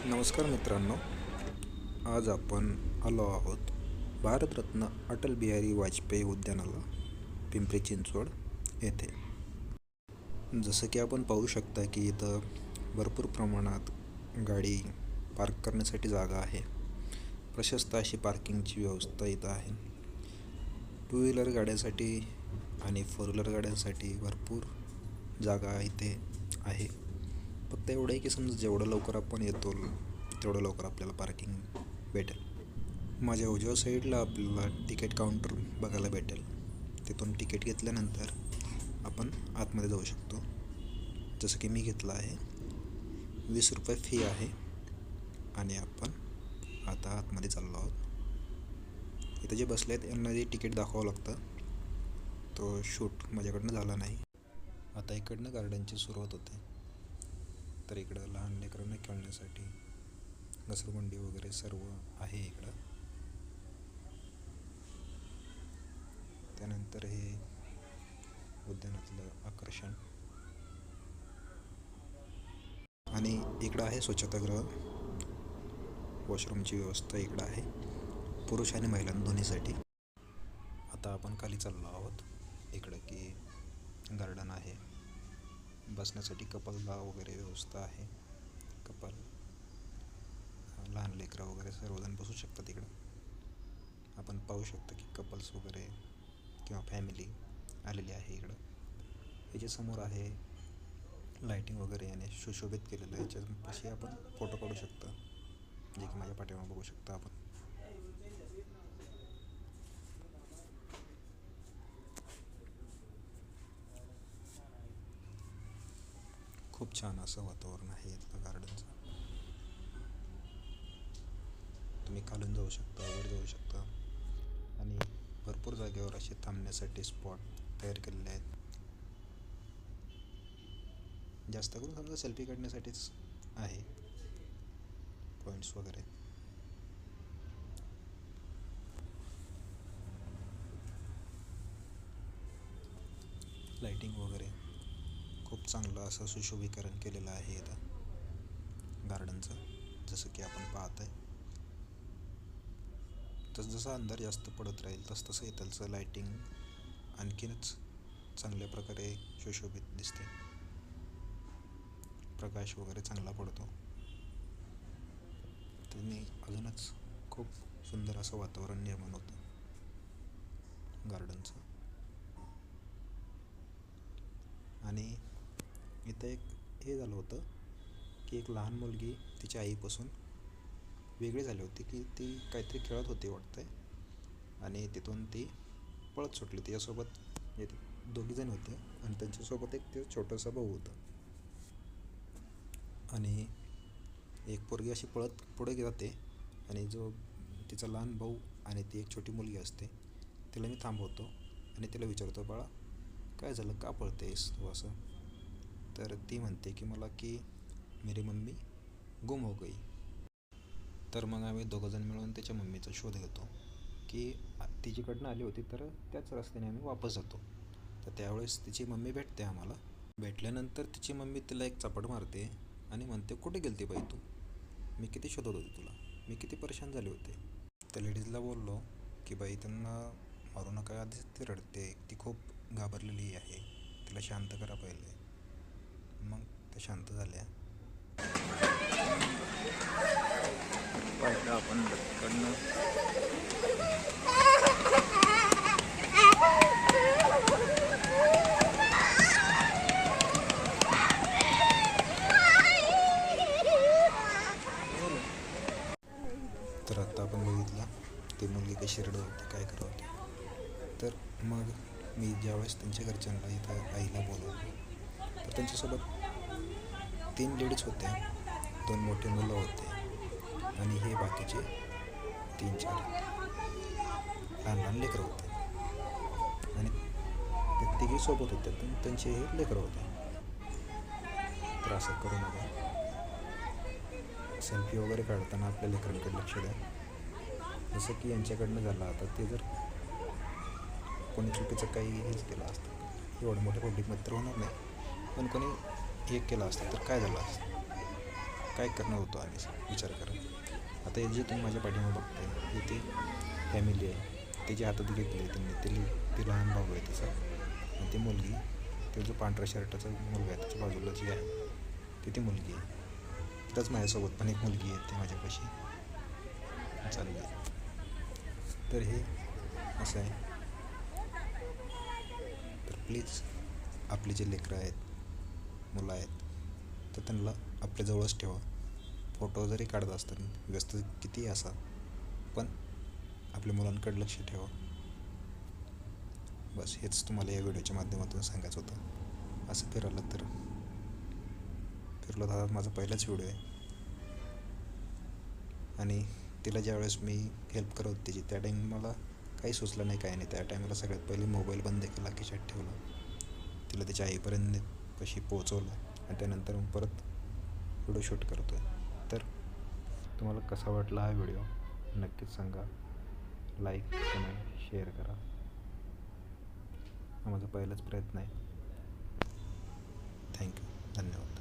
नमस्कार मित्रांनो, आज आपण आलो आहोत भारतरत्न अटल बिहारी वाजपेयी उद्यानाला, पिंपरी चिंचवड येथे. जसं की आपण पाहू शकता की इथं भरपूर प्रमाणात गाडी पार्क करण्यासाठी जागा आहे. प्रशस्त अशी पार्किंगची व्यवस्था इथं आहे. टू व्हीलर गाड्यांसाठी आणि फोर व्हीलर गाड्यांसाठी भरपूर जागा इथे आहे. फक्त एवढं आहे की समजा जेवढं लवकर आपण येतो तेवढं लवकर आपल्याला पार्किंग भेटेल. माझ्या उजव्या साईडला आपल्याला तिकीट काउंटर बघायला भेटेल. तिथून तिकीट घेतल्यानंतर आपण आतमध्ये जाऊ शकतो. जसं की मी घेतलं आहे, 20 रुपये फी आहे आणि आपण आता आतमध्ये चाललो आहोत. इथं जे बसले आहेत यांना जे तिकीट दाखवावं लागतं, तो शूट माझ्याकडनं झाला नाही. आता इकडनं गार्डनची सुरुवात होते. तर इकडं लहान लेकरांना खेळण्यासाठी घसरगुंडी वगैरे सर्व आहे इकडं. त्यानंतर हे उद्यानातलं आकर्षण. आणि इकडं आहे स्वच्छतागृह, वॉशरूमची व्यवस्था इकडं आहे, पुरुष आणि महिला दोन्हीसाठी. आता आपण खाली चाललो आहोत. इकडं की गार्डन आहे, बसण्यासाठी कपलला वगैरे व्यवस्था आहे. कपल, लहान लेकरं वगैरे सर्वजण बसू शकतात इकडं. आपण पाहू शकतो की कपल्स वगैरे किंवा फॅमिली आलेली आहे इकडं. याच्या समोर आहे लाईटिंग वगैरे याने सुशोभित केलेलं आहे. याच्यापाशी आपण फोटो काढू शकतो, जे की माझ्या पाठीमागे बघू शकता आपण. खूप छान असं वातावरण आहे इथलं गार्डनचं. तुम्ही खालून जाऊ शकता, वर जाऊ शकता आणि भरपूर जागेवर असे थांबण्यासाठी स्पॉट तयार केलेले आहेत. जास्त करून समजा सेल्फी काढण्यासाठीच आहे, पॉईंट्स वगैरे. लाईटिंग वगैरे खूप चांगलं असं सुशोभीकरण केलेलं आहे इथं गार्डनचं. जसं की आपण पाहत आहे, जसं अंधार जास्त पडत राहील तसं इथलचं लाईटिंग आणखीनच चांगल्या प्रकारे सुशोभित दिसते. प्रकाश वगैरे चांगला पडतो, त्यांनी अजूनच खूप सुंदर असं वातावरण निर्माण होतं गार्डनचं. आणि इथं एक हे झालं होतं की एक लहान मुलगी तिच्या आईपासून वेगळी झाली होती, की ती काहीतरी खेळत होती वाटतंय आणि तिथून ती पळत सुटली. तिच्यासोबत दोघीजण होते आणि त्यांच्यासोबत एक ते छोटंसं भाऊ होतं. आणि एक पोरगी अशी पळत पुढे जाते आणि जो तिचा लहान भाऊ आणि ती एक छोटी मुलगी असते, तिला मी थांबवतो आणि तिला विचारतो, बाळा काय झालं, का पळतेस तू असं. तर ती म्हणते की मला की मेरी मम्मी गुम हो गई. तर मग आम्ही दोघंजण मिळून त्याच्या मम्मीचा शोध घेतो की ती जिकडनं आली होती तर त्याच रस्त्याने आम्ही वापस जातो. तर त्यावेळेस तिची मम्मी भेटते आम्हाला. भेटल्यानंतर तिची मम्मी तिला एक चापट मारते आणि म्हणते, कुठे गेलती बाई तू, मी किती शोधत होती तुला, मी किती परेशान झाले होते. त्या लेडीजला बोललो की बाई त्यांना मारू नका, आधीच ती रडते, ती खूप घाबरलेली आहे, तिला शांत करा पहिले. मग त्या शांत झाल्या. पाहिलं आपण तिकडनं तर आता आपण बघितलं ती मुलगी कशी रडत होती, काय करत होती. तर मग मी ज्यावेळेस त्यांच्या घरच्यांना इथं आईला बोलवलं तर त्यांच्यासोबत 3 लेडीज होत्या, 2 मोठे मुलं होते आणि हे बाकीचे 3-4 लहान लहान लेकरं होते. आणि ते तिघी सोबत होते पण त्यांचे हे लेकरं होते. तर असं करू नका. सेल्फी वगैरे काढताना आपल्या लेकरांकडे लक्ष द्या. जसं की यांच्याकडनं झालं. आता ते जर कोणी चुकीचं काही हेच केलं असतं, एवढं मोठ्या पब्लिकमध्ये तर होणार नाही. पण कोणी हे केलं असतं तर काय झालं असतं, काय करणार होतो आम्ही, विचार करा. आता हे जे तुम्ही माझ्या पाठीमागे बघताय हे ते फॅमिली आहे, त्याच्या हातात घेतले त्यांनी, ते लहान भाऊ आहे तिचा, आणि ती मुलगी, ते जो पांढऱ्या शर्टाचा मुलगा आहे त्याच्या बाजूला जी आहे ती मुलगी आहे. तिथंच माझ्यासोबत पण एक मुलगी आहे, ती माझ्यापाशी चालली आहे. तर हे असं आहे. तर प्लीज आपले जे लेकरं आहेत, मुलं आहेत, तर त्यांना आपल्याजवळच ठेवा. फोटो जरी काढत असताना व्यस्त कितीही असा, पण आपल्या मुलांकडे लक्ष ठेवा. बस हेच तुम्हाला या व्हिडिओच्या माध्यमातून सांगायचं होतं. असं फिरायला तर फिरलो दादा, माझा पहिलाच व्हिडिओ आहे. आणि तिला ज्यावेळेस मी हेल्प करत होती त्याची, त्या टाईम मला काही सुचलं नाही, काही नाही. त्या टायमाला सगळ्यात पहिले मोबाईल बंद केला, खिशात ठेवला, तिला त्याच्या आईपर्यंत कशी पोहोचवलं, आणि त्यानंतर मग परत व्हिडिओ शूट करतो आहे. तर तुम्हाला कसा वाटला हा व्हिडिओ नक्कीच सांगा. लाईक, कमेंट, शेअर करा. हा माझा पहिलाच प्रयत्न आहे. थँक्यू, धन्यवाद.